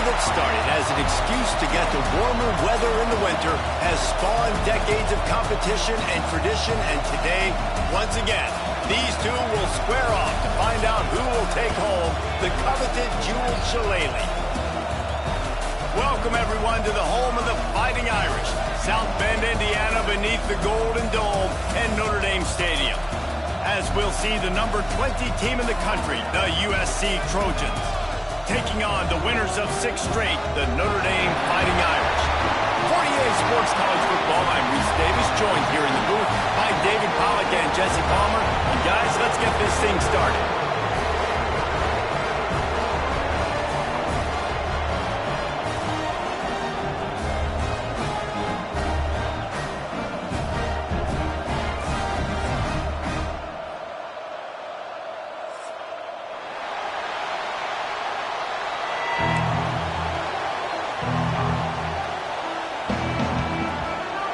that started as an excuse to get to warmer weather in the winter has spawned decades of competition and tradition, and today, once again, these two will square off to find out who will take home the coveted jeweled shillelagh. Welcome, everyone, to the home of the Fighting Irish, South Bend, Indiana, beneath the Golden Dome and Notre Dame Stadium. As we'll see the number 20 team in the country, the USC Trojans, taking on the winners of 6 straight, the Notre Dame Fighting Irish. 48 Sports College Football, I'm Reese Davis, joined here in the booth by David Pollack and Jesse Palmer. And guys, let's get this thing started.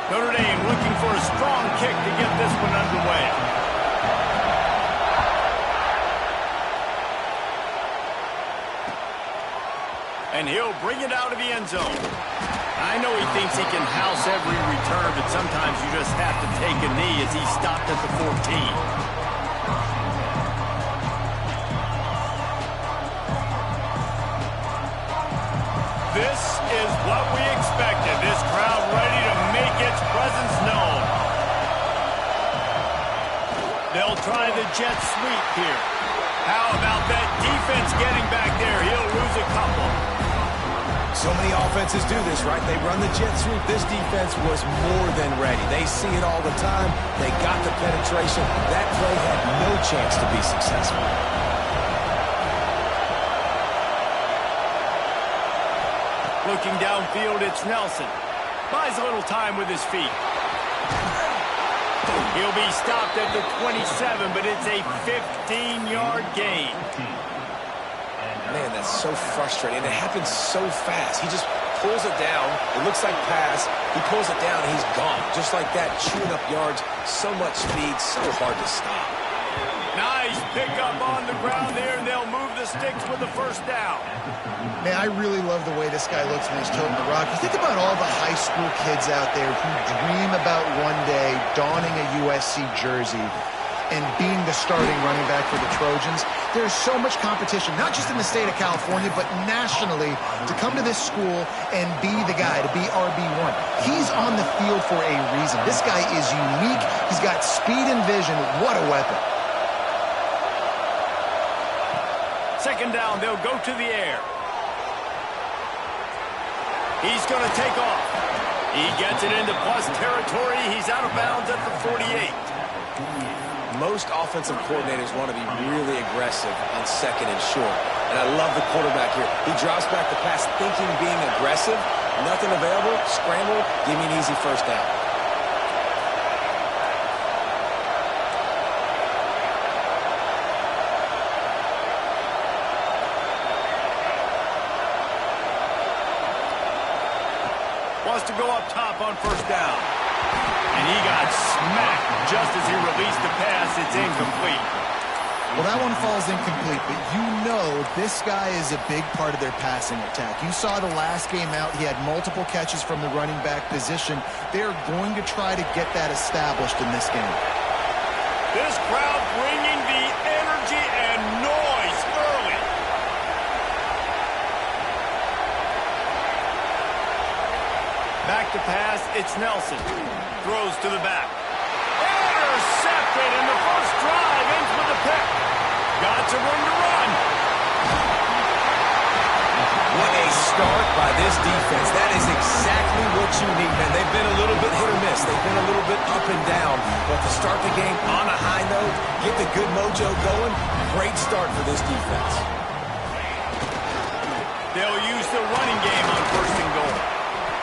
Notre Dame looking for a strong kick to get this one underway. And he'll bring it out of the end zone. I know he thinks he can house every return, but sometimes you just have to take a knee as he stopped at the 14. This is what we expected. This crowd ready to make its presence known. They'll try the jet sweep here. How about that defense getting back there? He'll lose a couple. So many offenses do this, right? They run the jet sweep. This defense was more than ready. They see it all the time. They got the penetration. That play had no chance to be successful. Looking downfield, it's Nelson. Buys a little time with his feet. He'll be stopped at the 27, but it's a 15-yard gain. Man, that's so frustrating. It happens so fast. He just pulls it down. It looks like pass. He pulls it down, and he's gone. Just like that, chewing up yards. So much speed, so hard to stop. Nice pickup on the ground there, and they'll move the sticks with the first down. Man, I really love the way this guy looks when he's toting the rock. You think about all the high school kids out there who dream about one day donning a USC jersey and being the starting running back for the Trojans. There's so much competition, not just in the state of California, but nationally, to come to this school and be the guy, to be RB1. He's on the field for a reason. This guy is unique. He's got speed and vision. What a weapon. Second down, they'll go to the air. He's going to take off. He gets it into plus territory. He's out of bounds at the 48. Most offensive coordinators want to be really aggressive on second and short. And I love the quarterback here. He drops back the pass thinking being aggressive. Nothing available. Scramble. Give me an easy first down. Wants to go up top on first down. And he got smacked just as he released the pass. It's incomplete. Well, that one falls incomplete, but you know this guy is a big part of their passing attack. You saw the last game out. He had multiple catches from the running back position. They're going to try to get that established in this game. This crowd bringing the energy and noise early. Back to pass, it's Nelson. Throws to the back. Intercepted, and the first drive ends with a pick. Got some room to run. What a start by this defense. That is exactly what you need, man. They've been a little bit hit or miss. They've been a little bit up and down. But to start the game on a high note, get the good mojo going, great start for this defense. They'll use the running game on first and goal.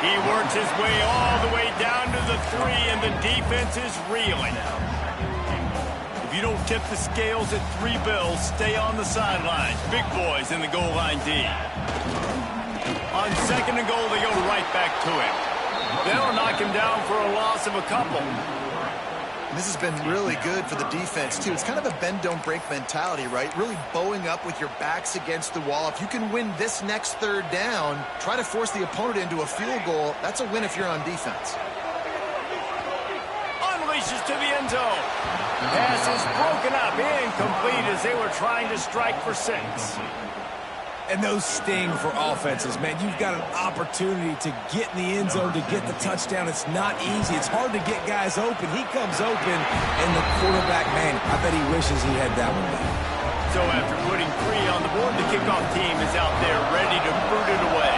He works his way all the way down to the 3, and the defense is reeling. If you don't tip the scales at 3 bills, stay on the sidelines. Big boys in the goal line D. On second and goal, they go right back to him. They'll knock him down for a loss of a couple. This has been really good for the defense, too. It's kind of a bend-don't-break mentality, right? Really bowing up with your backs against the wall. If you can win this next third down, try to force the opponent into a field goal. That's a win if you're on defense. Unleashes to the end zone. Pass is broken up, incomplete as they were trying to strike for 6. And those sting for offenses, man. You've got an opportunity to get in the end zone, to get the touchdown. It's not easy. It's hard to get guys open. He comes open, and the quarterback, man, I bet he wishes he had that one back. So after putting 3 on the board, the kickoff team is out there ready to boot it away.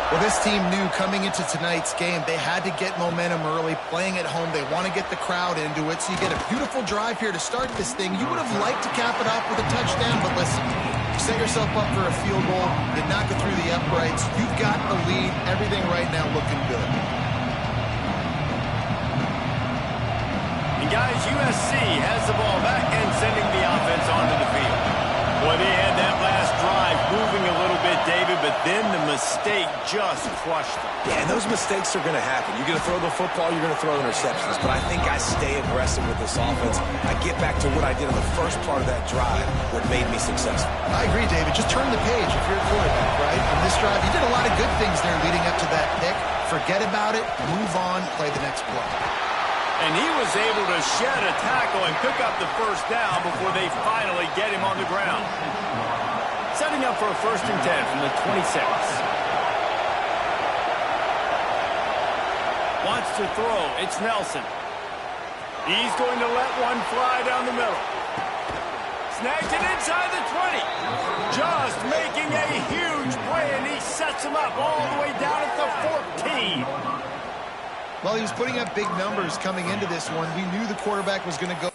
Well, this team knew coming into tonight's game they had to get momentum early, playing at home. They want to get the crowd into it, so you get a beautiful drive here to start this thing. You would have liked to cap it off with a touchdown, but listen, you set yourself up for a field goal, you knock it through the uprights, you've got the lead, everything right now looking good. And guys, USC has the ball back and sending the offense onto the field. Boy, they had that last drive moving a little bit, David, but then the mistake just crushed them. Yeah, and those mistakes are going to happen. You're going to throw the football, you're going to throw interceptions. But I think I stay aggressive with this offense. I get back to what I did in the first part of that drive, what made me successful. I agree, David. Just turn the page if you're a quarterback, right? On this drive, you did a lot of good things there leading up to that pick. Forget about it, move on, play the next play. And he was able to shed a tackle and pick up the first down before they finally get him on the ground. Setting up for a 1st and 10 from the 26. Wants to throw. It's Nelson. He's going to let one fly down the middle. Snags it inside the 20. Just making a huge play, and he sets him up all the way down at the 14. Well, he was putting up big numbers coming into this one. We knew the quarterback was going to go.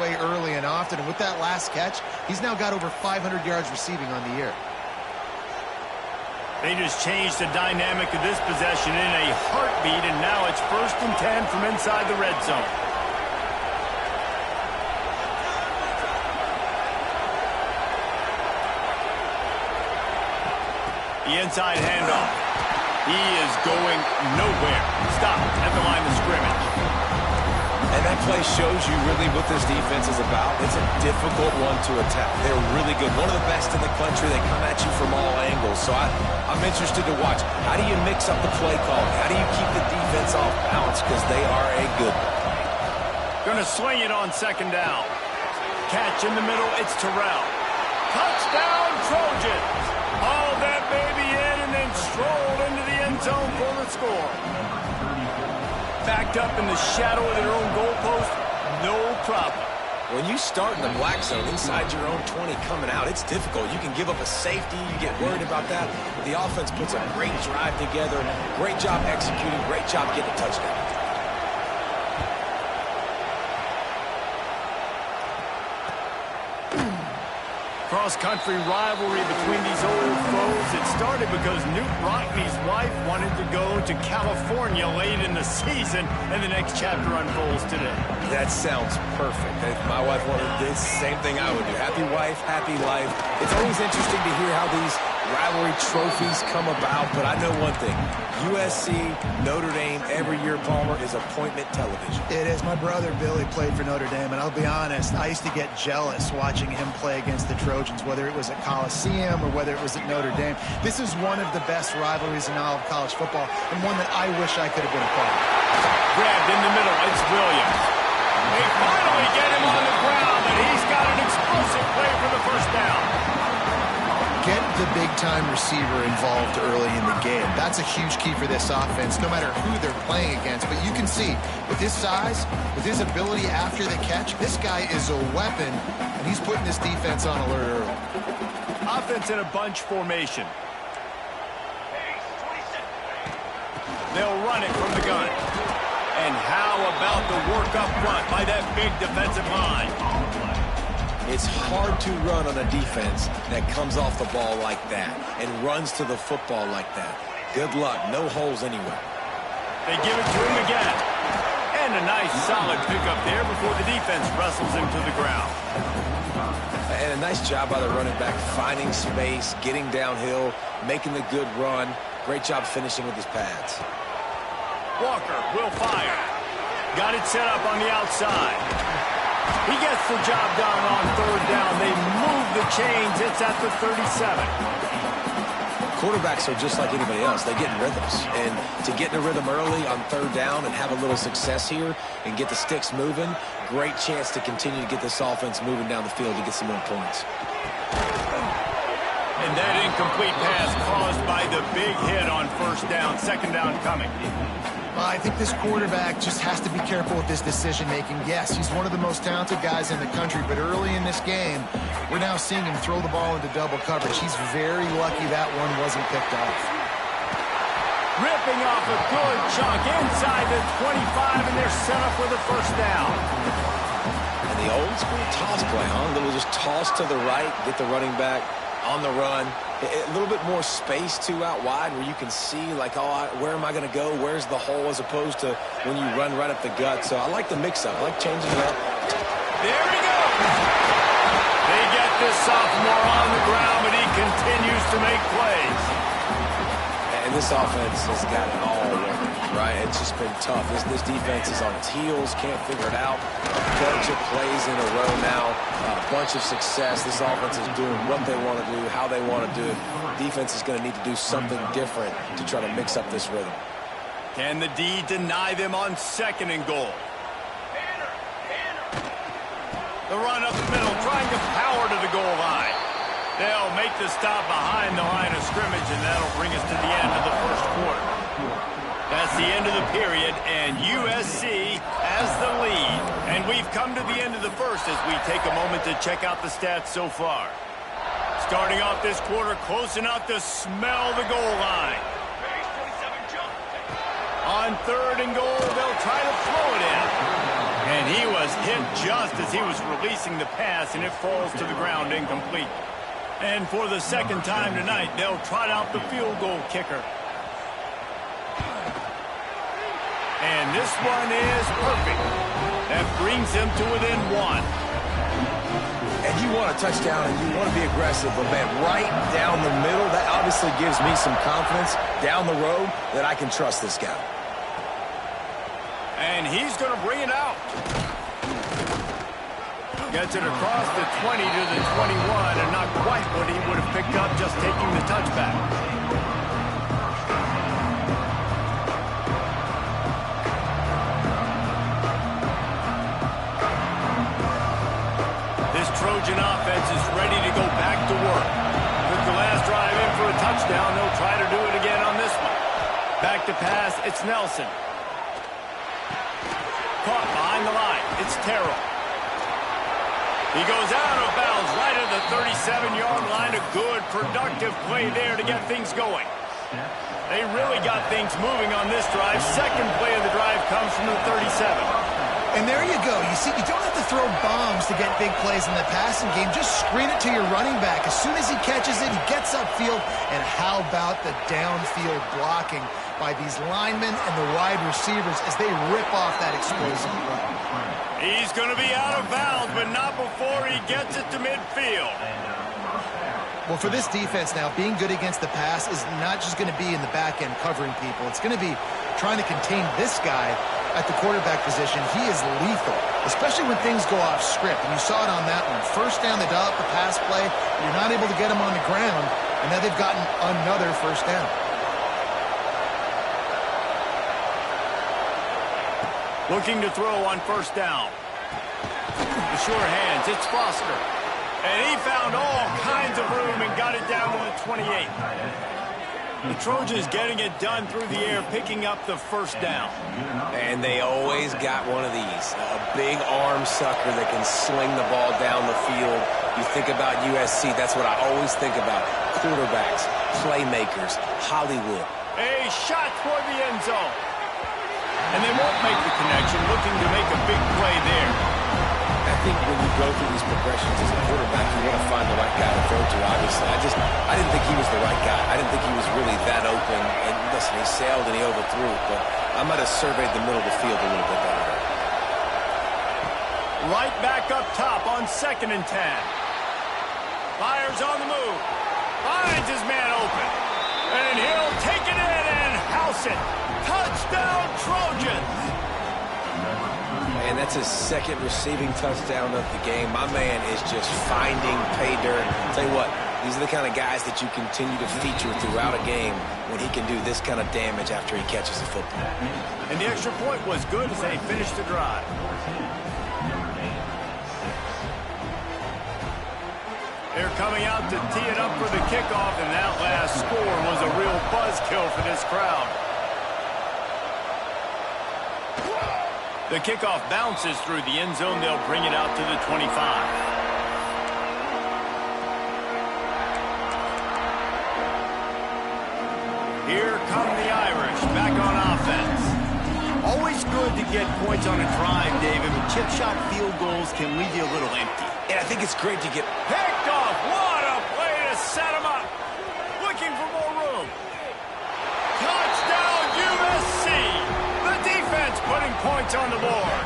Way early and often, and with that last catch, he's now got over 500 yards receiving on the year. They just changed the dynamic of this possession in a heartbeat, and now it's 1st and 10 from inside the red zone. The inside handoff. He is going nowhere. Stop at the line of scrimmage. And that play shows you really what this defense is about. It's a difficult one to attack. They're really good. One of the best in the country. They come at you from all angles. So I'm interested to watch. How do you mix up the play calling? How do you keep the defense off balance? Because they are a good one. Going to swing it on 2nd down. Catch in the middle. It's Terrell. Touchdown, Trojans. Hauled that baby in and then strolled into the end zone for the score. Backed up in the shadow of their own goalpost, no problem. When you start in the black zone inside your own 20 coming out, it's difficult. You can give up a safety. You get worried about that. But the offense puts a great drive together. Great job executing. Great job getting a touchdown. Cross-country rivalry between these old foes. It started because Newt Rockne's wife wanted to go to California late in the season, and the next chapter unfolds today. That sounds perfect. If my wife wanted this, same thing I would do. Happy wife, happy life. It's always interesting to hear how these rivalry trophies come about, but I know one thing. USC, Notre Dame, every year, Palmer, is appointment television. It is. My brother Billy played for Notre Dame, and I'll be honest, I used to get jealous watching him play against the Trojans, whether it was at Coliseum or whether it was at Notre Dame. This is one of the best rivalries in all of college football, and one that I wish I could have been a part of. Grabbed in the middle, it's Williams. They finally get him on the ground, and he's got an explosive play for the 1st down. Get the big-time receiver involved early in the game. That's a huge key for this offense, no matter who they're playing against. But you can see, with his size, with his ability after the catch, this guy is a weapon, and he's putting this defense on alert early. Offense in a bunch formation. They'll run it from the gun. And how about the work up front by that big defensive line? It's hard to run on a defense that comes off the ball like that and runs to the football like that. Good luck. No holes anywhere. They give it to him again. And a nice solid pickup there before the defense wrestles him to the ground. And a nice job by the running back, finding space, getting downhill, making the good run. Great job finishing with his pads. Walker will fire. Got it set up on the outside. He gets the job done on third down. They move the chains. It's at the 37. Quarterbacks are just like anybody else. They get in rhythms. And to get in a rhythm early on third down and have a little success here and get the sticks moving, great chance to continue to get this offense moving down the field to get some more points. And that incomplete pass caused by the big hit on first down. Second down coming. Well, I think this quarterback just has to be careful with his decision-making. Yes, he's one of the most talented guys in the country, but early in this game, we're now seeing him throw the ball into double coverage. He's very lucky that one wasn't picked off. Ripping off a good chunk inside the 25, and they're set up with a first down. And the old school toss play, huh? A little just toss to the right, get the running back on the run. A little bit more space, too, out wide where you can see, like, oh, where am I going to go? Where's the hole as opposed to when you run right up the gut. So I like the mix-up. I like changing it up. There he goes. They get this sophomore on the ground, but he continues to make plays. And this offense has got it all working, right? It's just been tough. This defense is on its heels, can't figure it out. A bunch of plays in a row now, a bunch of success. This offense is doing what they want to do, how they want to do it. Defense is going to need to do something different to try to mix up this rhythm. Can the D deny them on second and goal? The run up the middle, trying to power to the goal line. They'll make the stop behind the line of scrimmage, and that'll bring us to the end of the first quarter. That's the end of the period, and USC has the lead. And we've come to the end of the first as we take a moment to check out the stats so far. Starting off this quarter, close enough to smell the goal line. On third and goal, they'll try to throw it in. And he was hit just as he was releasing the pass, and it falls to the ground incomplete. And for the second time tonight, they'll trot out the field goal kicker. And this one is perfect. That brings them to within one. And you want a touchdown and you want to be aggressive, but man, right down the middle, that obviously gives me some confidence down the road that I can trust this guy. And he's going to bring it out. Gets it across the 20 to the 21, and not quite what he would have picked up just taking the touchback. This Trojan offense is ready to go back to work. Took the last drive in for a touchdown. They'll try to do it again on this one. Back to pass, it's Nelson. Caught behind the line, it's Terrell. He goes out of bounds right at the 37-yard line. A good, productive play there to get things going. They really got things moving on this drive. Second play of the drive comes from the 37. And there you go. You see, you don't have to throw bombs to get big plays in the passing game. Just screen it to your running back. As soon as he catches it, he gets upfield. And how about the downfield blocking by these linemen and the wide receivers as they rip off that explosive run. He's going to be out of bounds, but not before he gets it to midfield. Well, for this defense now, being good against the pass is not just going to be in the back end covering people. It's going to be trying to contain this guy at the quarterback position. He is lethal, especially when things go off script. And you saw it on that one. First down, they dial up the pass play. You're not able to get him on the ground, and now they've gotten another first down. Looking to throw on first down. The sure hands, it's Foster. And he found all kinds of room and got it down to the 28. The Trojans getting it done through the air, picking up the first down. And they always got one of these, a big arm sucker that can sling the ball down the field. You think about USC, that's what I always think about. Quarterbacks, playmakers, Hollywood. A shot toward the end zone. And they won't make the connection, looking to make a big play there. I think when you go through these progressions as a quarterback, you want to find the right guy to throw to, obviously. I didn't think he was the right guy. I didn't think he was really that open. And pass, and he sailed and he overthrew it, but I might have surveyed the middle of the field a little bit better. Right back up top on 2nd and 10. Fires on the move. Finds his man open. And he'll take it in and house it. Touchdown, Trojans! And that's his 2nd receiving touchdown of the game. My man is just finding pay dirt. Tell you what, these are the kind of guys that you continue to feature throughout a game when he can do this kind of damage after he catches the football. And the extra point was good as they finished the drive. They're coming out to tee it up for the kickoff, and that last score was a real buzzkill for this crowd. The kickoff bounces through the end zone. They'll bring it out to the 25. Here come the Irish back on offense. Always good to get points on a drive, David, but chip shot field goals can leave you a little empty. And I think it's great to get Picked off. What a play to set him up. Looking for more room. Touchdown, USC. The defense putting points on the board.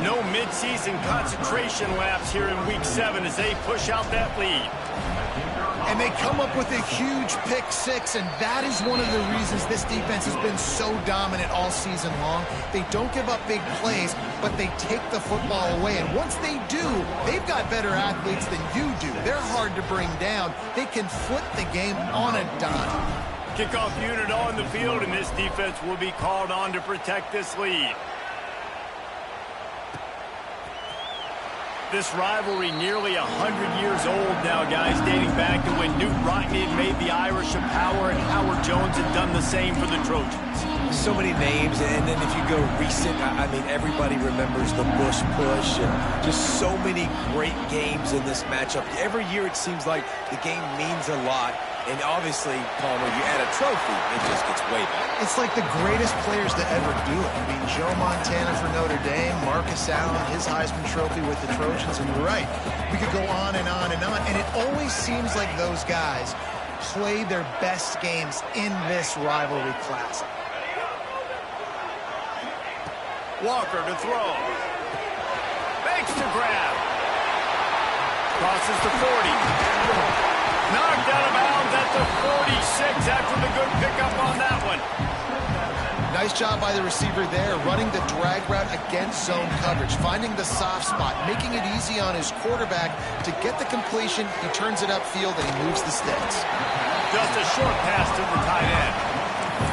No midseason concentration laps here in Week 7 as they push out that lead. And they come up with a huge pick 6, and that is one of the reasons this defense has been so dominant all season long. They don't give up big plays, but they take the football away. And once they do, they've got better athletes than you do. They're hard to bring down. They can flip the game on a dime. Kickoff unit on the field, and this defense will be called on to protect this lead. This rivalry nearly 100 years old now, guys, dating back to when Newt Rockne had made the Irish a power and Howard Jones had done the same for the Trojans. so many names, and then if you go recent, I mean, everybody remembers the Bush push and just so many great games in this matchup. Every year it seems like the game means a lot. And obviously, Palmer, you add a trophy, it just gets way better. It's like the greatest players to ever do it. I mean, Joe Montana for Notre Dame, Marcus Allen, his Heisman Trophy with the Trojans, and you're right. We could go on and on and on, and it always seems like those guys play their best games in this rivalry classic. Walker to throw. Makes the grab. Crosses the 40. Knocked out of bounds at the 46 after the good pickup on that one. Nice job by the receiver there, running the drag route against zone coverage, finding the soft spot, making it easy on his quarterback to get the completion. He turns it upfield and he moves the sticks. Just a short pass to the tight end.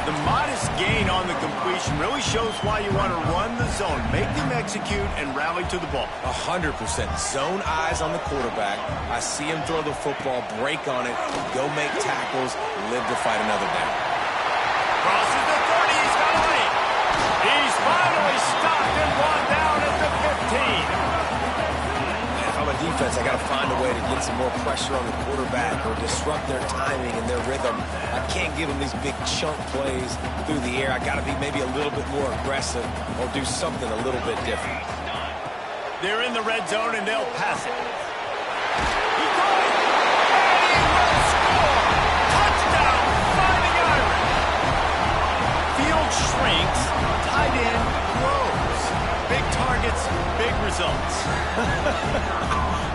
The modest gain on the completion really shows why you want to run the zone, make them execute, and rally to the ball. 100%. Zone eyes on the quarterback. I see him throw the football, break on it, go make tackles, live to fight another down. Crosses the 30. He's got a lead. He's finally stopped and brought down at the 15. If I'm a defense, I got to find a way to get some more pressure on the quarterback or disrupt their timing and their rhythm. I can't give them these big chunk plays through the air. I got to be maybe a little bit more aggressive or do something a little bit different. They're in the red zone and they'll pass it. He's going, and he will score. Touchdown, Fighting Irish. Field shrinks, tight end grows. Big targets, big results.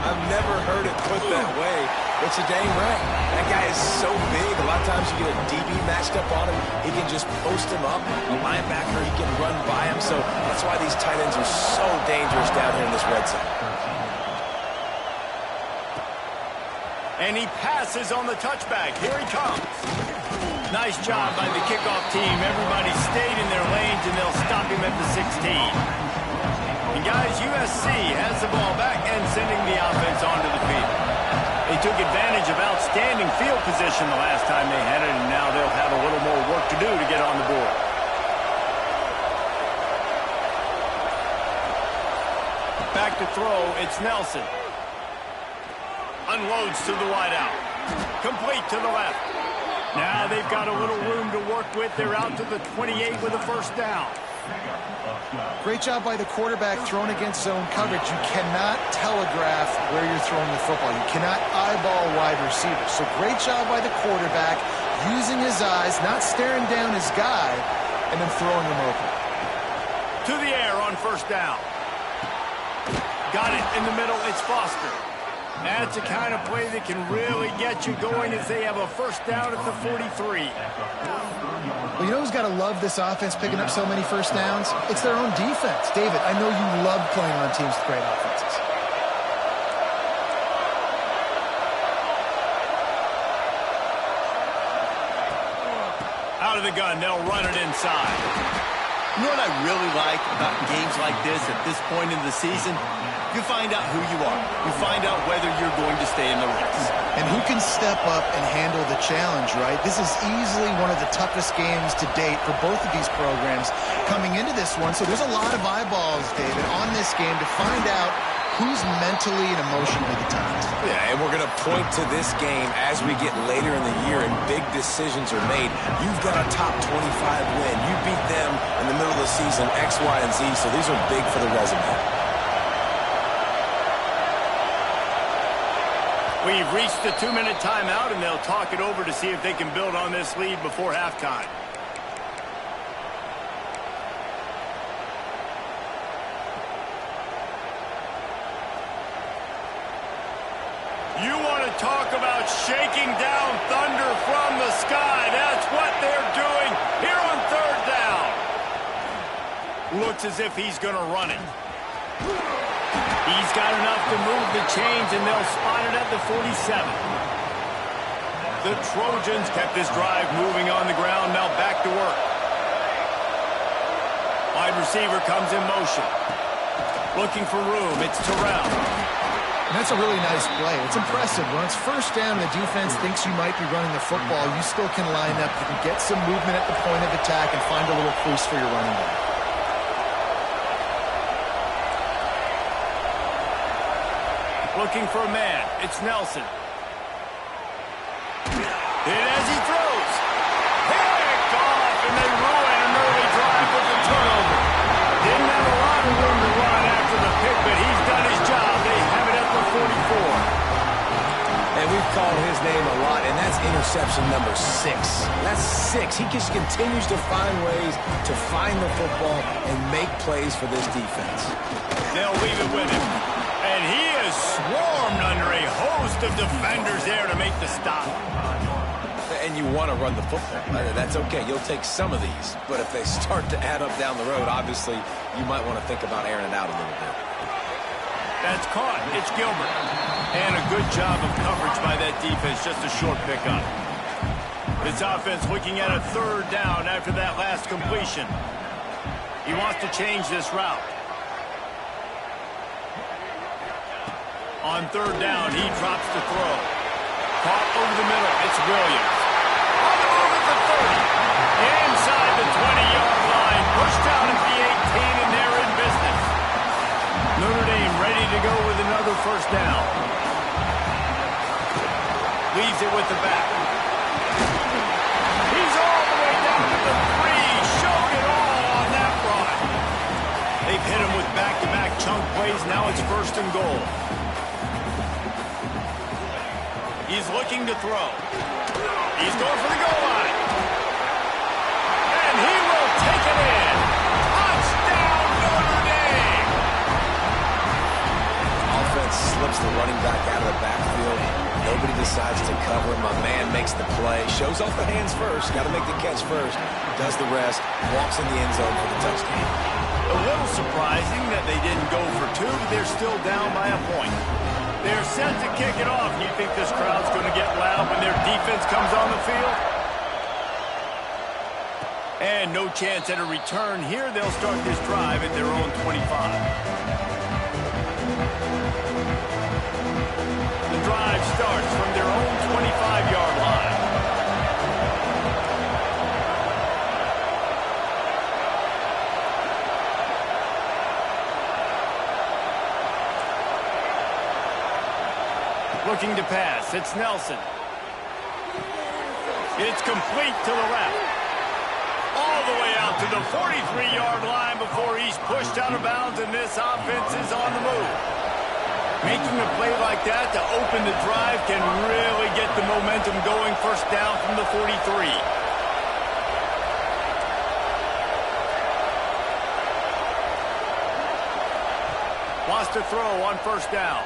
I've never heard it put that way, but you're dang right. That guy is so big. A lot of times you get a DB matched up on him. He can just post him up. A linebacker, he can run by him. So that's why these tight ends are so dangerous down here in this red zone. And he passes on the touchback. Here he comes. Nice job by the kickoff team. Everybody stayed in their lanes, and they'll stop him at the 16. And guys, USC has the ball back and sending the offense onto the field. They took advantage of outstanding field position the last time they had it, and now they'll have a little more work to do to get on the board. Back to throw, it's Nelson. Unloads to the wideout. Complete to the left. Now they've got a little room to work with. They're out to the 28 with a first down. Great job by the quarterback throwing against zone coverage. You cannot telegraph where you're throwing the football. You cannot eyeball wide receivers. So great job by the quarterback using his eyes, not staring down his guy, and then throwing him open. To the air on first down. Got it in the middle. It's Foster. That's the kind of play that can really get you going as they have a first down at the 43. Well, you know who's got to love this offense picking up so many first downs? It's their own defense. David, I know you love playing on teams with great offenses. Out of the gun, they'll run it inside. You know what I really like about games like this at this point in the season? You find out who you are. You find out whether you're going to stay in the race. And who can step up and handle the challenge, right? This is easily one of the toughest games to date for both of these programs coming into this one. So there's a lot of eyeballs, David, on this game to find out who's mentally and emotionally the toughest. Yeah, and we're going to point to this game as we get later in the year and big decisions are made. You've got a top 25 win. You beat them in the middle of the season, X, Y, and Z, so these are big for the resume. We've reached the 2-minute timeout, and they'll talk it over to see if they can build on this lead before halftime. You want to talk about shaking down thunder from the sky. That's what they're doing here on third down. Looks as if he's going to run it. He's got enough to move the chains, and they'll spot it at the 47. The Trojans kept this drive moving on the ground. Now back to work. Wide receiver comes in motion. Looking for room. It's Terrell. And that's a really nice play. It's impressive. When it's first down and the defense thinks you might be running the football, you still can line up. You can get some movement at the point of attack and find a little crease for your running back. Looking for a man. It's Nelson. And as he throws, picked off, and they ruin an early drive with the turnover. Didn't have a lot of room to run after the pick, but he's done his job. They have it at the 44. And we've called his name a lot, and that's interception number 6. That's 6. He just continues to find ways to find the football and make plays for this defense. They'll leave it with him. And he is swarmed under a host of defenders there to make the stop. And you want to run the football. That's okay. You'll take some of these. But if they start to add up down the road, obviously, you might want to think about airing it out a little bit. That's caught. It's Gilbert. And a good job of coverage by that defense. Just a short pickup. This offense looking at a third down after that last completion. He wants to change this route. On third down, he drops the throw. Caught over the middle. It's Williams. On the move at the 30. Inside the 20-yard line. Pushed out at the 18, and they're in business. Notre Dame ready to go with another first down. Leaves it with the back. He's all the way down to the 3. Showed it all on that run. They've hit him with back-to-back chunk plays. Now it's first and goal. He's looking to throw. He's going for the goal line. And he will take it in. Touchdown, Notre Dame! Offense slips the running back out of the backfield. Nobody decides to cover him. My man makes the play. Shows off the hands first. Got to make the catch first. Does the rest. Walks in the end zone for the touchdown. A little surprising that they didn't go for 2. They're still down by a point. They're set to kick it off. You think this crowd's going to get loud when their defense comes on the field? And no chance at a return here. They'll start this drive at their own 25. The drive starts from their own 25-yard line. Looking to pass. It's Nelson. It's complete to the left. All all the way out to the 43-yard line before he's pushed out of bounds, and this offense is on the move. Making a play like that to open the drive can really get the momentum going. First down from the 43. Wants to throw on first down.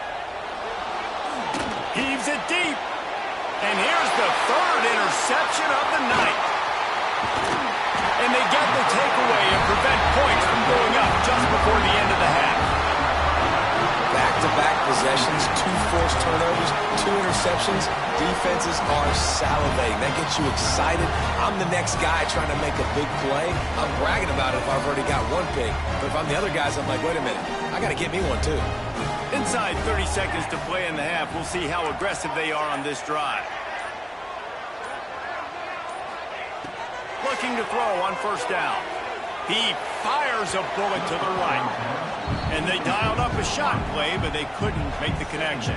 Heaves it deep. And here's the third interception of the night. And they get the takeaway and prevent points from going up just before the end of the half. Back-to-back possessions, 2 forced turnovers, 2 interceptions. Defenses are salivating. That gets you excited. I'm the next guy trying to make a big play. I'm bragging about it if I've already got one big. But if I'm the other guys, I'm like, wait a minute. I got to get me one, too. Inside 30 seconds to play in the half. We'll see how aggressive they are on this drive. Looking to throw on first down. He fires a bullet to the right. And they dialed up a shot play, but they couldn't make the connection.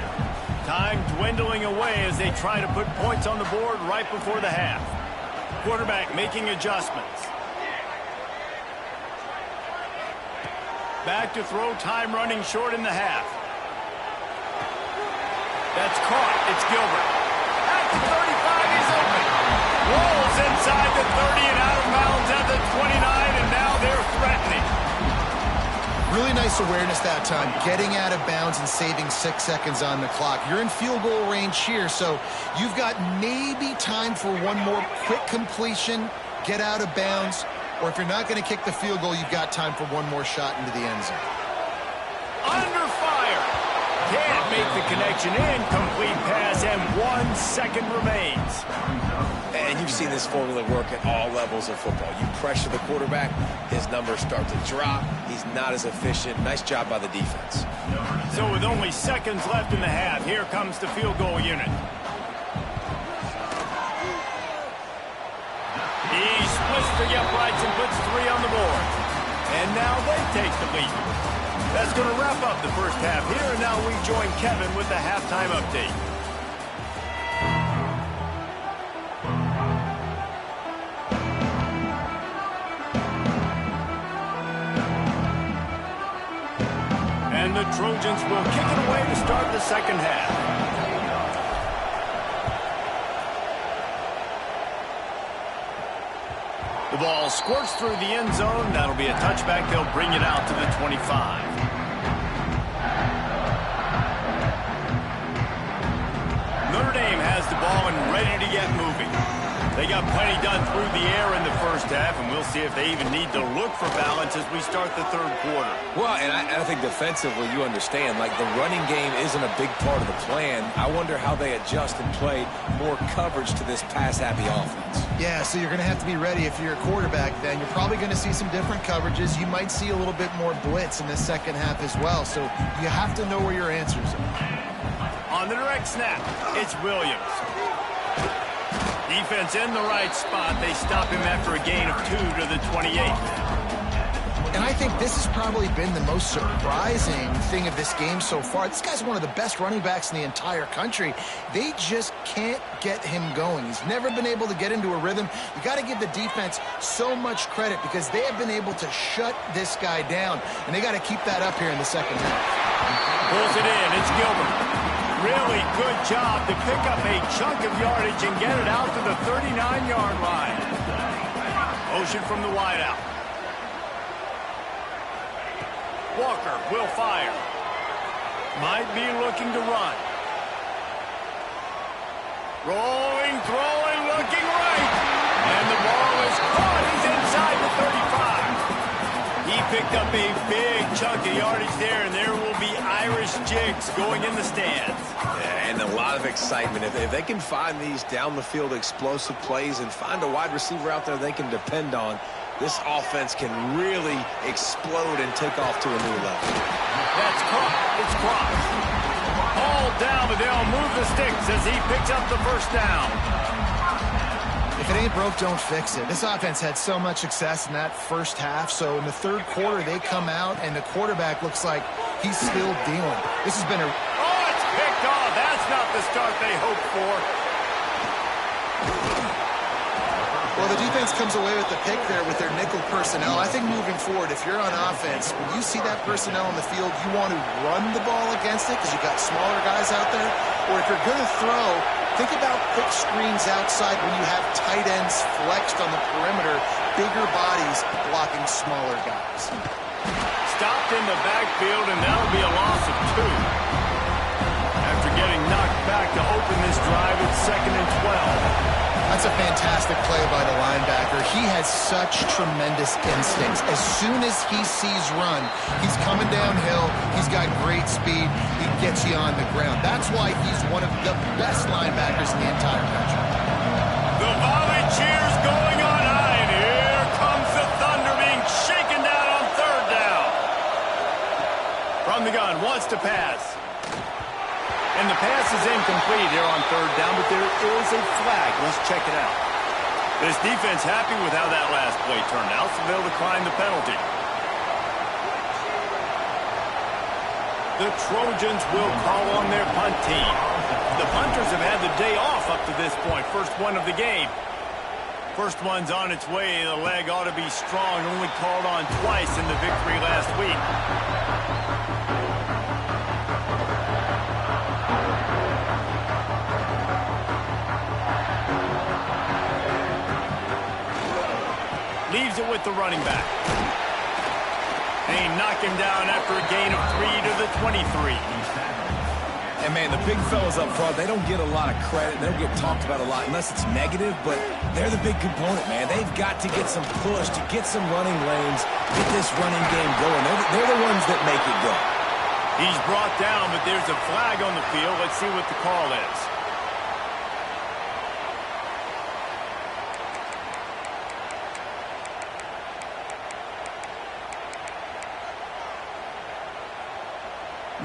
Time dwindling away as they try to put points on the board right before the half. Quarterback making adjustments. Back to throw, time running short in the half. That's caught. It's Gilbert. At the 35, he's open. Rolls inside the 30 and out of bounds at the 29, and now they're threatening. Really nice awareness that time, getting out of bounds and saving 6 seconds on the clock. You're in field goal range here, so you've got maybe time for one more quick completion, get out of bounds, or if you're not going to kick the field goal, you've got time for one more shot into the end zone. Under fire. Can't make the connection. Incomplete pass, and 1 second remains. And you've seen this formula work at all levels of football. You pressure the quarterback, his numbers start to drop. He's not as efficient. Nice job by the defense. So with only seconds left in the half, here comes the field goal unit. He splits the uprights and puts 3 on the board. And now they take the lead. That's going to wrap up the first half here, and now we join Kevin with the halftime update. And the Trojans will kick it away to start the second half. The ball squirts through the end zone. That'll be a touchback. They'll bring it out to the 25. Notre Dame has the ball and ready to get moving. They got plenty done through the air in the first half, and we'll see if they even need to look for balance as we start the third quarter. Well, and I think defensively, you understand, like the running game isn't a big part of the plan. I wonder how they adjust and play more coverage to this pass-happy offense. Yeah, so you're going to have to be ready if you're a quarterback then. You're probably going to see some different coverages. You might see a little bit more blitz in the second half as well, so you have to know where your answers are. On the direct snap, it's Williams. Defense in the right spot. They stop him after a gain of 2 to the 28. And I think this has probably been the most surprising thing of this game so far. This guy's one of the best running backs in the entire country. They just can't get him going. He's never been able to get into a rhythm. You got to give the defense so much credit because they have been able to shut this guy down, and they got to keep that up here in the second half. Pulls it in. It's Gilbert. Really good job to pick up a chunk of yardage and get it out to the 39-yard line. Motion from the wideout. Walker will fire. Might be looking to run. Rolling, throwing, looking right. And the ball is caught. He's inside the 35. He picked up a big chunk of yardage there, and there will be Irish jigs going in the stands. Yeah, and a lot of excitement. If they can find these down-the-field explosive plays and find a wide receiver out there they can depend on, this offense can really explode and take off to a new level. That's caught. It's crossed. All down, but they'll move the sticks as he picks up the first down. If it ain't broke, don't fix it. This offense had so much success in that first half, so in the third quarter, they come out, and the quarterback looks like he's still dealing. This has been a... Oh, it's picked off. That's not the start they hoped for. Well, the defense comes away with the pick there with their nickel personnel. I think moving forward, if you're on offense, when you see that personnel on the field, you want to run the ball against it because you've got smaller guys out there. Or if you're going to throw, think about quick screens outside when you have tight ends flexed on the perimeter, bigger bodies blocking smaller guys. Stopped in the backfield, and that'll be a loss of 2. After getting knocked back to open this drive, it's 2nd and 12. That's a fantastic play by the linebacker. He has such tremendous instincts. As soon as he sees run, he's coming downhill. He's got great speed. He gets you on the ground. That's why he's one of the best linebackers in the entire country. The volley cheers going on high, and here comes the Thunder being shaken down on 3rd down. From the gun, wants to pass. And the pass is incomplete here on 3rd down, but there is a flag. Let's check it out. This defense happy with how that last play turned out, so they'll decline the penalty. The Trojans will call on their punt team. The punters have had the day off up to this point. First one of the game. First one's on its way. The leg ought to be strong. Only called on twice in the victory last week. Leaves it with the running back. They knock him down after a gain of 3 to the 23. And, man, the big fellas up front, they don't get a lot of credit. They don't get talked about a lot unless it's negative, but they're the big component, man. They've got to get some push, to get some running lanes, get this running game going. They're the ones that make it go. He's brought down, but there's a flag on the field. Let's see what the call is.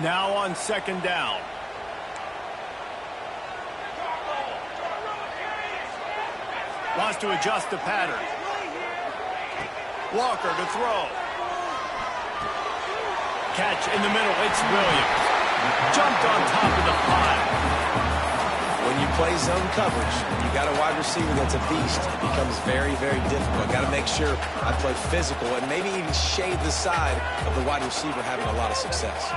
Now on 2nd down. Wants to adjust the pattern. Walker to throw. Catch in the middle. It's Williams. Jumped on top of the 5. When you play zone coverage, you got a wide receiver that's a beast. It becomes very, very difficult. Got to make sure I play physical and maybe even shade the side of the wide receiver having a lot of success.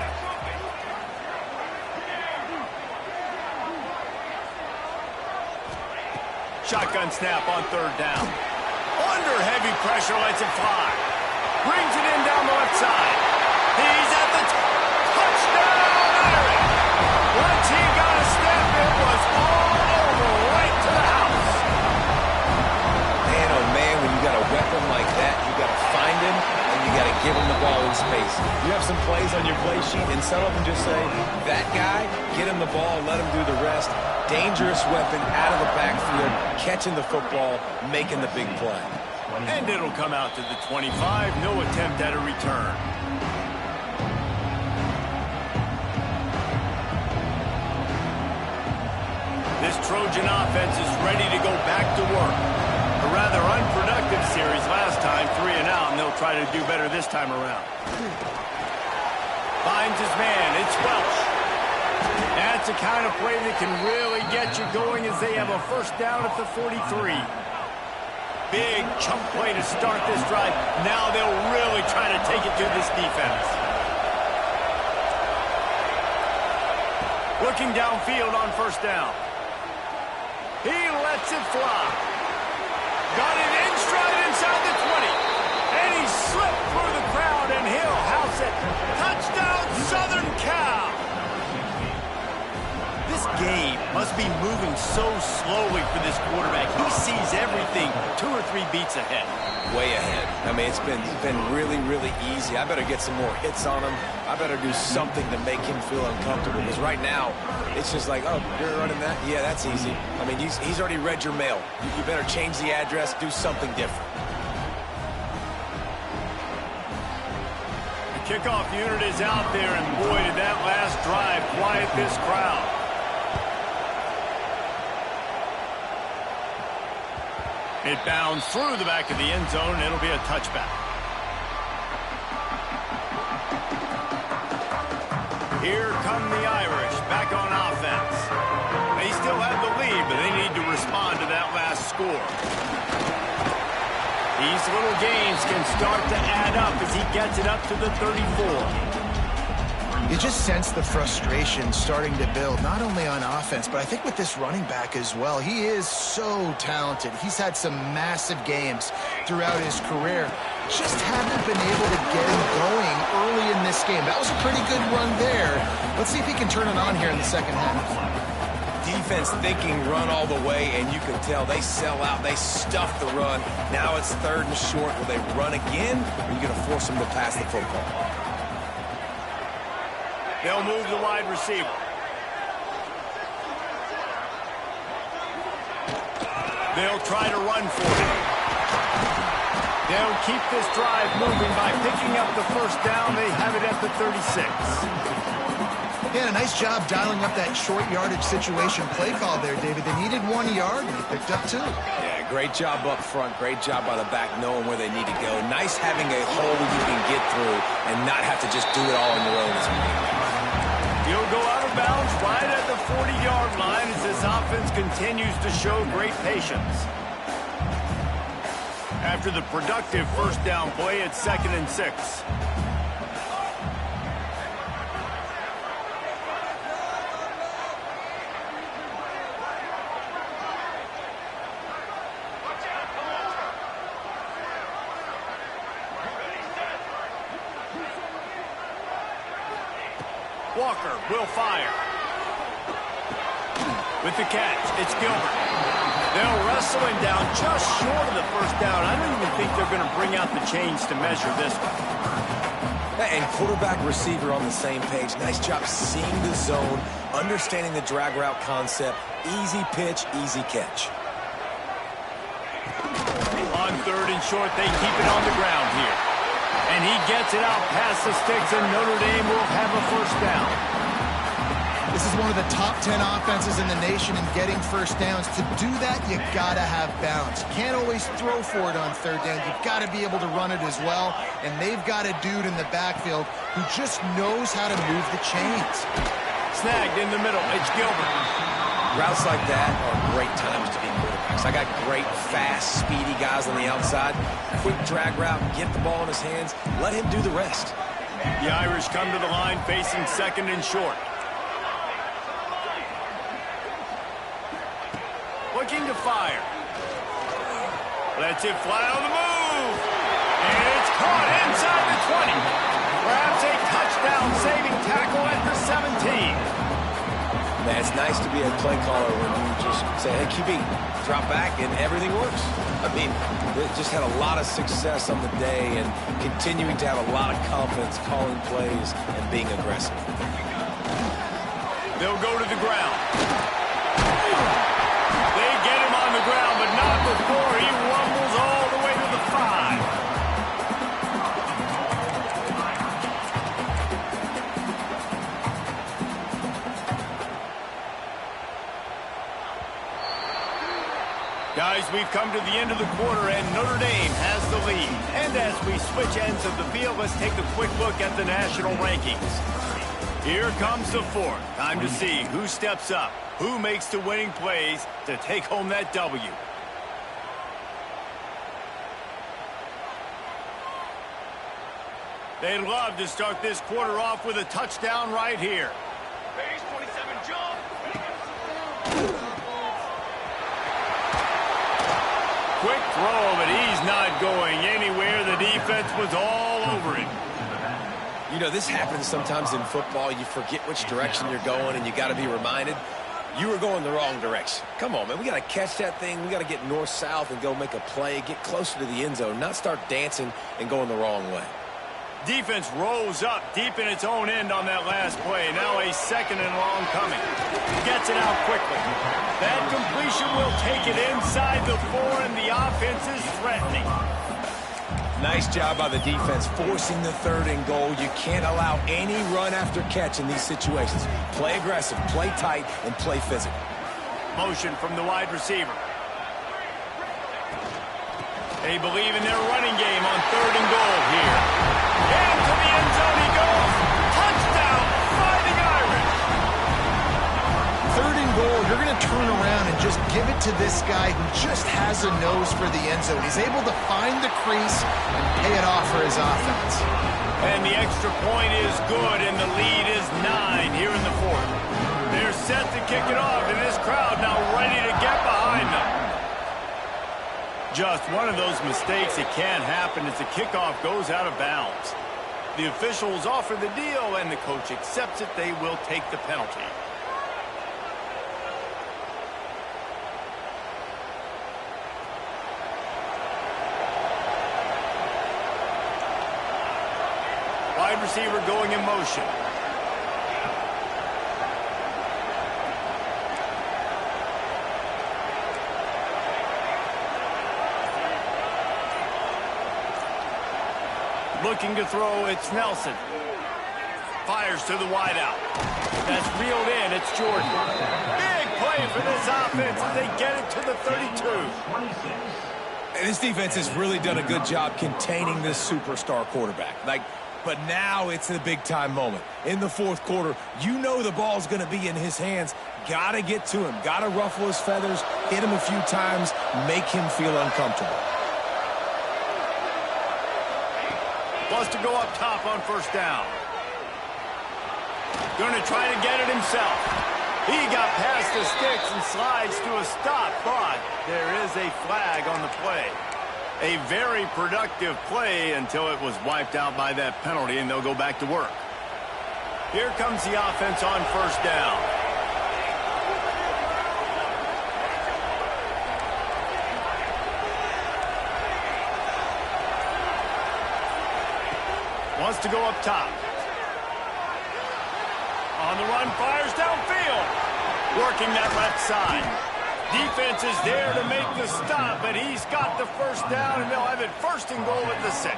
Shotgun snap on 3rd down. Under heavy pressure, lets it fly. Brings it in down the left side. He's at the touchdown, Irish. Once he got a step, it was all over, right to the house. Man, oh man, when you got a weapon like that, you got to find him and you got to give him the ball in space. You have some plays on your play sheet, and some of them just say, that guy, get him the ball, let him do the rest. Dangerous weapon out of the backfield, catching the football, making the big play. And it'll come out to the 25. No attempt at a return. This Trojan offense is ready to go back to work. A rather unproductive series last time, 3 and out, and they'll try to do better this time around. Finds his man. It's Welch. That's the kind of play that can really get you going as they have a 1st down at the 43. Big chunk play to start this drive. Now they'll really try to take it to this defense. Looking downfield on 1st down. He lets it fly. Got it in stride inside the 20. And he slipped through the crowd, and he'll house it. Touchdown, Southern Cal. This game must be moving so slowly for this quarterback. He sees everything 2 or 3 beats ahead. Way ahead. I mean, it's been really, really easy. I better get some more hits on him. I better do something to make him feel uncomfortable. Because right now, it's just like, oh, you're running that? Yeah, that's easy. I mean, he's already read your mail. You better change the address, do something different. The kickoff unit is out there, and boy, did that last drive quiet this crowd. It bounds through the back of the end zone, and it'll be a touchback. Here come the Irish back on offense. They still have the lead, but they need to respond to that last score. These little gains can start to add up as he gets it up to the 34. You just sense the frustration starting to build, not only on offense, but I think with this running back as well. He is so talented. He's had some massive games throughout his career. Just haven't been able to get him going early in this game. That was a pretty good run there. Let's see if he can turn it on here in the second half. Defense thinking run all the way, and you can tell they sell out. They stuff the run. Now it's 3rd and short. Will they run again, or are you going to force them to pass the football? They'll move the wide receiver. They'll try to run for it. They'll keep this drive moving by picking up the first down. They have it at the 36. Yeah, a nice job dialing up that short yardage situation play call there, David. They needed 1 yard, and they picked up 2. Yeah, great job up front. Great job by the back knowing where they need to go. Nice having a hole you can get through and not have to just do it all on your own as a team. He'll go out of bounds right at the 40-yard line as this offense continues to show great patience. After the productive first down play, it's 2nd and 6. Walker will fire. With the catch, it's Gilbert. They'll wrestle him down just short of the first down. I don't even think they're going to bring out the chains to measure this one. And quarterback receiver on the same page. Nice job seeing the zone, understanding the drag route concept. Easy pitch, easy catch. On 3rd and short, they keep it on the ground here. And he gets it out past the sticks, and Notre Dame will have a first down. This is one of the top 10 offenses in the nation in getting first downs. To do that, you got to have balance. You can't always throw for it on 3rd down. You've got to be able to run it as well. And they've got a dude in the backfield who just knows how to move the chains. Snagged in the middle. It's Gilbert. Routes like that are great times to be quarterbacks. I got great, fast, speedy guys on the outside. Quick drag route, get the ball in his hands, let him do the rest. The Irish come to the line facing 2nd and short. Looking to fire. Lets it fly on the move. And it's caught inside the 20. Perhaps a touchdown-saving tackle at the 17. Man, it's nice to be a play caller when you just say, hey, QB, drop back, and everything works. I mean, they just had a lot of success on the day and continuing to have a lot of confidence calling plays and being aggressive. They'll go to the ground. They get him on the ground, but not before he rumbles all the way to the 5. Guys, we've come to the end of the quarter, and Notre Dame has the lead. And as we switch ends of the field, let's take a quick look at the national rankings. Here comes the 4th. Time to see who steps up, who makes the winning plays to take home that W. They'd love to start this quarter off with a touchdown right here. Phase 27 jump. Quick throw, but he's not going anywhere. The defense was all over him. You know, this happens sometimes in football. You forget which direction you're going, and you got to be reminded you were going the wrong direction. Come on, man. We got to catch that thing. We got to get north-south and go make a play, get closer to the end zone, not start dancing and going the wrong way. Defense rose up deep in its own end on that last play. Now a 2nd and long coming. Gets it out quickly. That completion will take it inside the 4, and the offense is threatening. Nice job by the defense forcing the 3rd and goal. You can't allow any run after catch in these situations. Play aggressive, play tight, and play physical. Motion from the wide receiver. They believe in their running game on 3rd and goal here. Into the end zone he goes. Touchdown, finding a going to turn around and just give it to this guy who just has a nose for the end zone. He's able to find the crease and pay it off for his offense. And the extra point is good, and the lead is 9 here in the fourth. They're set to kick it off, and this crowd now ready to get behind them. Just one of those mistakes that can't happen as the kickoff goes out of bounds. The officials offer the deal, and the coach accepts it. They will take the penalty. Wide receiver going in motion. Looking to throw, it's Nelson. Fires to the wideout. That's reeled in, it's Jordan. Big play for this offense as they get it to the 32. And this defense has really done a good job containing this superstar quarterback. But now it's a big-time moment. In the fourth quarter, you know the ball's going to be in his hands. Got to get to him. Got to ruffle his feathers, hit him a few times, make him feel uncomfortable. Wants to go up top on first down. Going to try to get it himself. He got past the sticks and slides to a stop, but there is a flag on the play. A very productive play until it was wiped out by that penalty, and they'll go back to work. Here comes the offense on first down. Wants to go up top. On the run, fires downfield. Working that left side. Defense is there to make the stop, but he's got the first down, and they'll have it first and goal at the 6.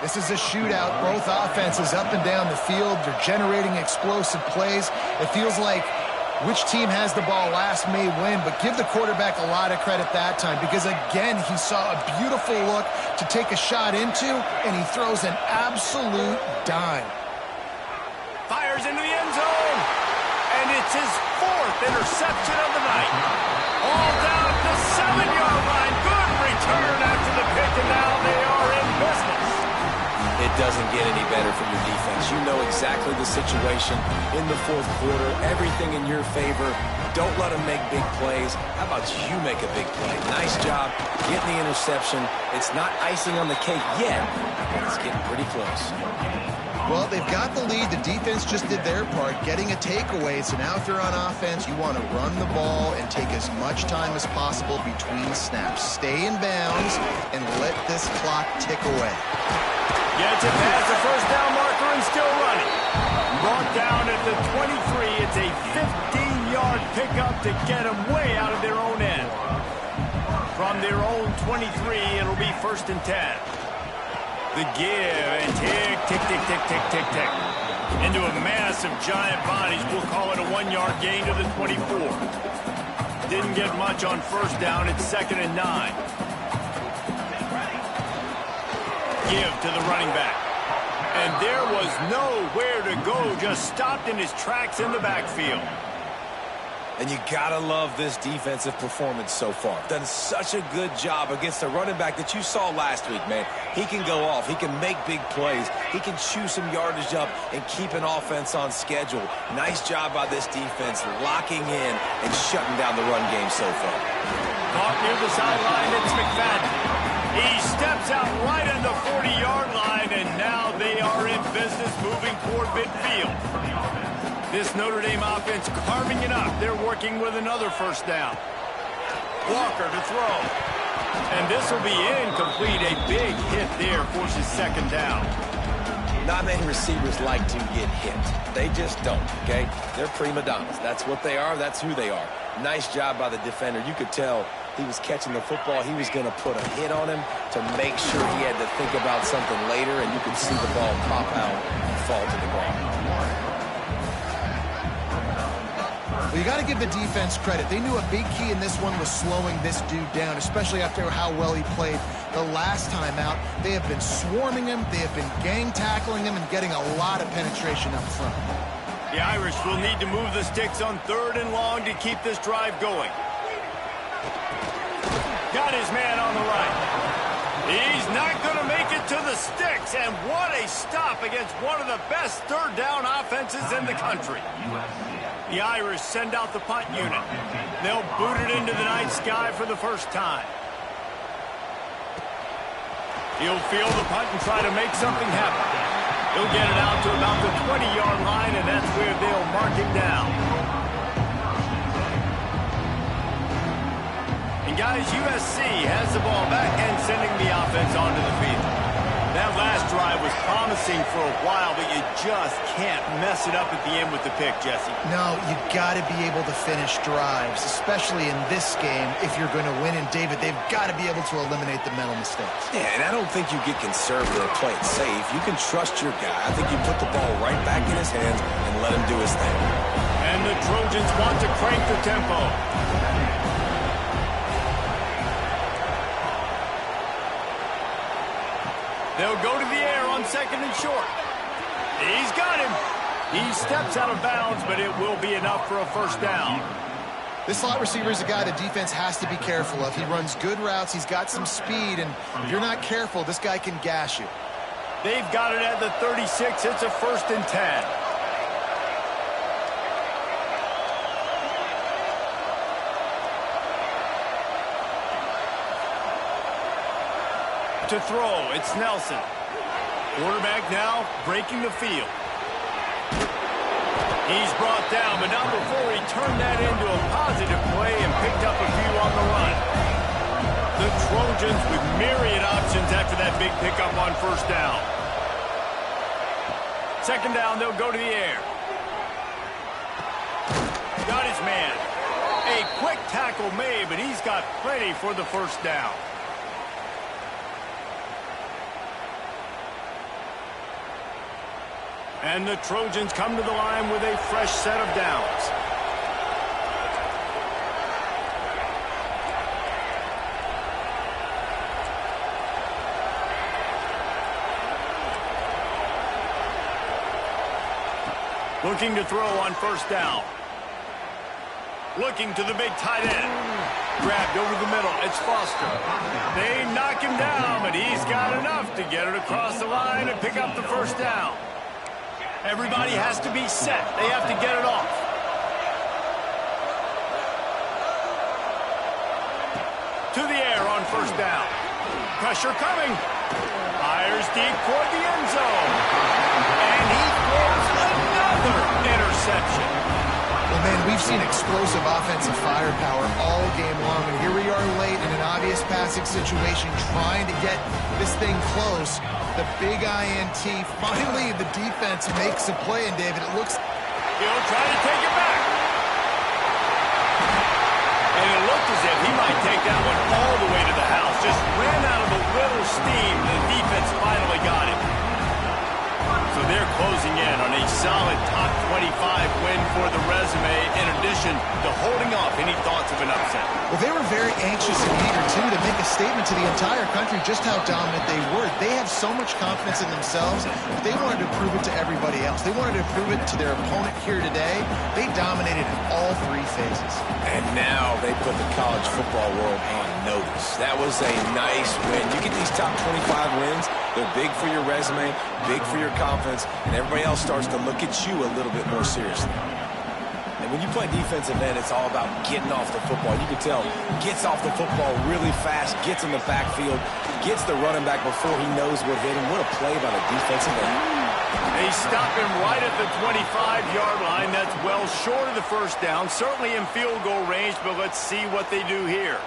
This is a shootout. Both offenses up and down the field. They're generating explosive plays. It feels like which team has the ball last may win, but give the quarterback a lot of credit that time because, again, he saw a beautiful look to take a shot into, and he throws an absolute dime. Fires into the end zone, and it's his 4th interception of the night. All down at the 7-yard line. Good return after the pick, and now they are in business. It doesn't get any better for your defense. You know exactly the situation in the fourth quarter. Everything in your favor. Don't let them make big plays. How about you make a big play? Nice job getting the interception. It's not icing on the cake yet, but it's getting pretty close. Well, they've got the lead. The defense just did their part, getting a takeaway. So now if you're on offense, you want to run the ball and take as much time as possible between snaps. Stay in bounds and let this clock tick away. Gets it past the first down marker and still running. Brought down at the 23. It's a 15-yard pickup to get them way out of their own end. From their own 23, it'll be 1st and 10. The give and tick, tick, tick, tick, tick, tick, tick. Into a mass of giant bodies. We'll call it a 1-yard gain to the 24. Didn't get much on first down. It's 2nd and 9. Give to the running back. And there was nowhere to go. Just stopped in his tracks in the backfield. And you gotta love this defensive performance so far. Done such a good job against the running back that you saw last week, man. He can go off. He can make big plays. He can chew some yardage up and keep an offense on schedule. Nice job by this defense locking in and shutting down the run game so far. Caught near the sideline, it's McFadden. He steps out right on the 40-yard line, and now they are in business moving toward midfield. This Notre Dame offense carving it up. They're working with another first down. Walker to throw. And this will be incomplete. A big hit there forces 2nd down. Not many receivers like to get hit. They just don't, okay? They're prima donnas. That's what they are. That's who they are. Nice job by the defender. You could tell he was catching the football. He was going to put a hit on him to make sure he had to think about something later, and you could see the ball pop out and fall to the ground. Well, you got to give the defense credit. They knew a big key in this one was slowing this dude down, especially after how well he played the last time out. They have been swarming him. They have been gang tackling him and getting a lot of penetration up front. The Irish will need to move the sticks on 3rd and long to keep this drive going. Got his man on the right. He's not going to make it to the sticks, and what a stop against one of the best 3rd down offenses in the country. The Irish send out the punt unit. They'll boot it into the night sky for the first time. He'll field the punt and try to make something happen. He'll get it out to about the 20-yard line, and that's where they'll mark him down. And guys, USC has the ball back and sending the offense onto the field. That last drive was promising for a while, but you just can't mess it up at the end with the pick, Jesse. No, you got to be able to finish drives, especially in this game. If you're going to win, and David, they've got to be able to eliminate the mental mistakes. Yeah, and I don't think you get conservative or play it safe. You can trust your guy. I think you put the ball right back in his hands and let him do his thing. And the Trojans want to crank the tempo. They'll go to the air on 2nd and short. He's got him. He steps out of bounds, but it will be enough for a first down. This slot receiver is a guy the defense has to be careful of. He runs good routes. He's got some speed, and if you're not careful, this guy can gash you. They've got it at the 36. It's a 1st and 10. To throw, it's Nelson. Quarterback now breaking the field. He's brought down, but not before he turned that into a positive play and picked up a few on the run. The Trojans with myriad options after that big pickup on 1st down. 2nd down, they'll go to the air. Got his man. A quick tackle made, but he's got plenty for the 1st down. And the Trojans come to the line with a fresh set of downs. Looking to throw on 1st down. Looking to the big tight end. Grabbed over the middle. It's Foster. They knock him down, but he's got enough to get it across the line and pick up the 1st down. Everybody has to be set. They have to get it off. To the air on 1st down. Pressure coming. Fires deep toward the end zone. And he throws another interception. Well, man, we've seen explosive offensive firepower all game long, and here we are late in an obvious passing situation trying to get this thing close. The big INT. Finally, the defense makes a play, and David, it looks... He'll try to take it back. And it looked as if he might take that one all the way to the house. Just ran out of a little steam, and the defense finally got him. So they're closing in on a solid top 25 win for the resume, in addition to holding off any thoughts of an upset. Well, they were very anxious and eager, too, to make a statement to the entire country just how dominant they were. They have so much confidence in themselves, but they wanted to prove it to everybody else. They wanted to prove it to their opponent here today. They dominated in all 3 phases. And now they put the college football world on notice. That was a nice win. You get these top 25 wins, they're big for your resume, big for your confidence, and everybody else starts to look at you a little bit more seriously. And when you play defensive end, it's all about getting off the football. You can tell, gets off the football really fast, gets in the backfield, gets the running back before he knows what hit him. What a play by the defensive end. They stop him right at the 25-yard line. That's well short of the 1st down, certainly in field goal range, but let's see what they do here.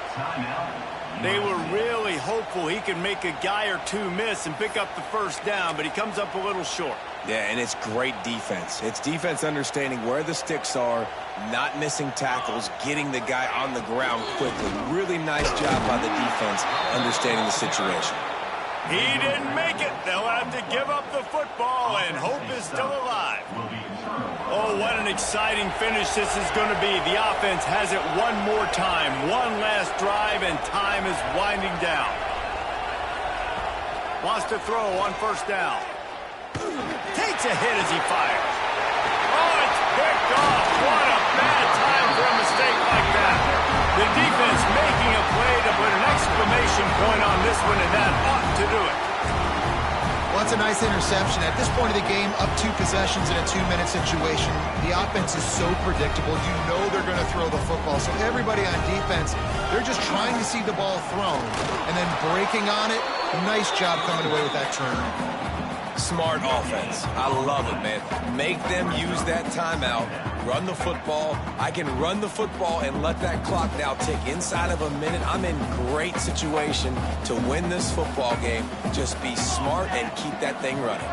They were really hopeful he could make a guy or 2 miss and pick up the 1st down, but he comes up a little short. Yeah, and it's great defense. It's defense understanding where the sticks are, not missing tackles, getting the guy on the ground quickly. Really nice job by the defense understanding the situation. He didn't make it. They'll have to give up the football, and hope is still alive. Oh, what an exciting finish this is going to be. The offense has it one more time. One last drive, and time is winding down. Wants to throw on 1st down. Takes a hit as he fires. Oh, it's picked off. What a bad time for a mistake like that. The defense making a play to put an exclamation point on this one, and that ought to do it. Well, that's a nice interception. At this point of the game, up 2 possessions in a 2-minute situation, the offense is so predictable. You know they're going to throw the football. So everybody on defense, they're just trying to see the ball thrown and then breaking on it. Nice job coming away with that turnover. Smart offense. I love it, man. Make them use that timeout. Run the football. I can run the football and let that clock now tick inside of a minute. I'm in great situation to win this football game. Just be smart and keep that thing running.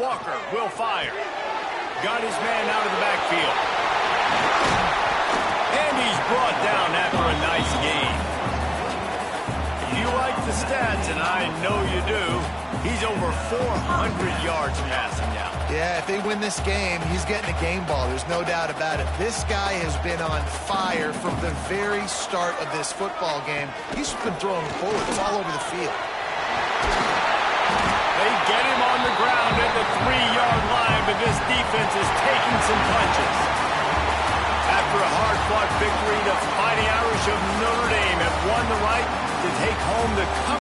Walker will fire. Got his man out of the backfield. And he's brought down after a nice game. You like the stats, and I know you do. He's over 400 yards passing now. Yeah, if they win this game, he's getting a game ball. There's no doubt about it. This guy has been on fire from the very start of this football game. He's been throwing bullets all over the field. They get him on the ground at the 3-yard line, but this defense is taking some punches. After a hard-fought victory, the Fighting Irish of Notre Dame have won the right to take home the